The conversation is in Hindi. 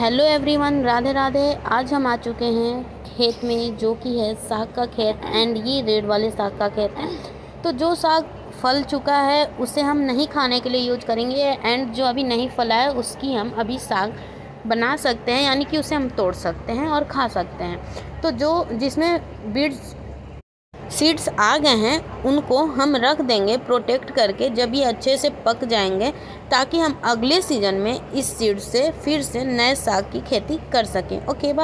Hello everyone, Radhe Radhe. आज हम आ चुके हैं खेत में, जो कि है साग का खेत। एंड ये रेड वाले साग का खेत है। तो जो साग फल चुका है उसे हम नहीं खाने के लिए यूज करेंगे, एंड जो अभी नहीं फला है उसकी हम अभी साग बना सकते हैं, यानी कि उसे हम तोड़ सकते हैं और खा सकते हैं। तो जो जिसमें बीड्स सीड्स आ गए हैं उनको हम रख देंगे प्रोटेक्ट करके, जब ये अच्छे से पक जाएंगे, ताकि हम अगले सीज़न में इस सीड से फिर से नए साग की खेती कर सकें। Okay, bye.